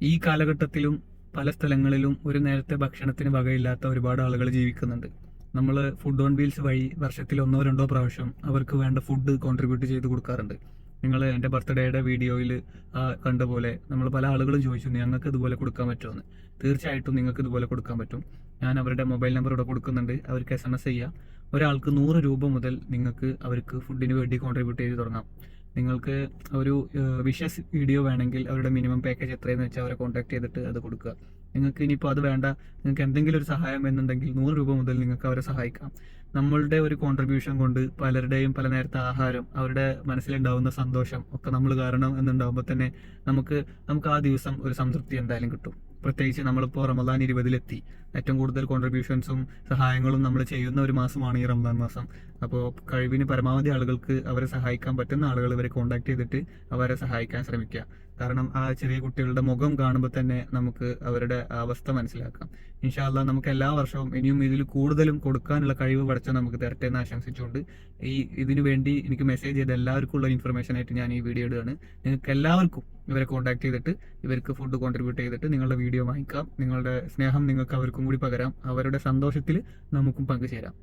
ഈ കാലഘട്ടത്തിലും പല സ്ഥലങ്ങളിലും ഒരു നേരത്തെ ഭക്ഷണത്തിന് വകയില്ലാത്ത ഒരുപാട് ആളുകൾ ജീവിക്കുന്നുണ്ട്. നമ്മൾ ഫുഡ് ഓൺ വീൽസ് വഴി വർഷത്തിൽ ഒന്നോ രണ്ടോ പ്രാവശ്യം അവർക്ക് വേണ്ട ഫുഡ് കോൺട്രിബ്യൂട്ട് ചെയ്ത് കൊടുക്കാറുണ്ട്. നിങ്ങൾ എൻ്റെ ബർത്ത്ഡേയുടെ വീഡിയോയിൽ കണ്ട പോലെ നമ്മൾ പല ആളുകളും ചോദിച്ചു ഞങ്ങൾക്ക് ഇതുപോലെ കൊടുക്കാൻ പറ്റുമെന്ന്. തീർച്ചയായിട്ടും നിങ്ങൾക്ക് ഇതുപോലെ കൊടുക്കാൻ പറ്റും. ഞാൻ അവരുടെ മൊബൈൽ നമ്പർ ഇവിടെ കൊടുക്കുന്നുണ്ട്. അവർക്ക് SMS ചെയ്യാം. ഒരാൾക്ക് 100 രൂപ മുതൽ നിങ്ങൾക്ക് അവർക്ക് ഫുഡിന് വേണ്ടി കോൺട്രിബ്യൂട്ട് ചെയ്ത് തുടങ്ങാം. നിങ്ങൾക്ക് ഒരു വിഷസ് വീഡിയോ വേണമെങ്കിൽ അവരുടെ മിനിമം പാക്കേജ് എത്രയെന്ന് വെച്ചാൽ അവരെ കോൺടാക്ട് ചെയ്തിട്ട് അത് കൊടുക്കുക. നിങ്ങൾക്ക് ഇനിയിപ്പോൾ അത് വേണ്ട, നിങ്ങൾക്ക് എന്തെങ്കിലും ഒരു സഹായം എന്നുണ്ടെങ്കിൽ 100 രൂപ മുതൽ നിങ്ങൾക്ക് അവരെ സഹായിക്കാം. നമ്മളുടെ ഒരു കോൺട്രിബ്യൂഷൻ കൊണ്ട് പലരുടെയും പല നേരത്തെ ആഹാരം, അവരുടെ മനസ്സിലുണ്ടാവുന്ന സന്തോഷം ഒക്കെ നമ്മൾ കാരണം എന്നുണ്ടാകുമ്പോൾ തന്നെ നമുക്ക് നമുക്ക് ആ ദിവസം ഒരു സംതൃപ്തി എന്തായാലും കിട്ടും. പ്രത്യേകിച്ച് നമ്മളിപ്പോൾ റമദാൻ 20-ലെത്തി. ഏറ്റവും കൂടുതൽ കോൺട്രിബ്യൂഷൻസും സഹായങ്ങളും നമ്മൾ ചെയ്യുന്ന ഒരു മാസമാണ് ഈ റമദാൻ മാസം. അപ്പോൾ കഴിവിന് പരമാവധി ആളുകൾക്ക് അവരെ സഹായിക്കാൻ പറ്റുന്ന ആളുകൾ ഇവരെ കോൺടാക്ട് ചെയ്തിട്ട് അവരെ സഹായിക്കാൻ ശ്രമിക്കുക. കാരണം ആ ചെറിയ കുട്ടികളുടെ മുഖം കാണുമ്പോൾ തന്നെ നമുക്ക് അവരുടെ അവസ്ഥ മനസ്സിലാക്കാം. ഇൻഷാ അല്ലാഹ് നമുക്ക് എല്ലാ വർഷവും ഇനിയും ഇതിൽ കൂടുതലും കൊടുക്കാനുള്ള കഴിവ് പഠിച്ചാൽ നമുക്ക് തരട്ടെ എന്ന് ആശംസിച്ചുകൊണ്ട് ഇതിനു വേണ്ടി എനിക്ക് മെസ്സേജ് ചെയ്ത എല്ലാവർക്കും ഉള്ള ഇൻഫർമേഷൻ ആയിട്ട് ഞാൻ ഈ വീഡിയോ ഇടുകയാണ്. നിങ്ങൾക്ക് എല്ലാവർക്കും ഇവരെ കോൺടാക്ട് ചെയ്തിട്ട് ഇവർക്ക് ഫുഡ് കോൺട്രിബ്യൂട്ട് ചെയ്തിട്ട് നിങ്ങളുടെ വീഡിയോ വാങ്ങിക്കാം. നിങ്ങളുടെ സ്നേഹം നിങ്ങൾക്ക് അവർക്കും കൂടി പകരാം. അവരുടെ സന്തോഷത്തിൽ നമുക്കും പങ്കുചേരാം.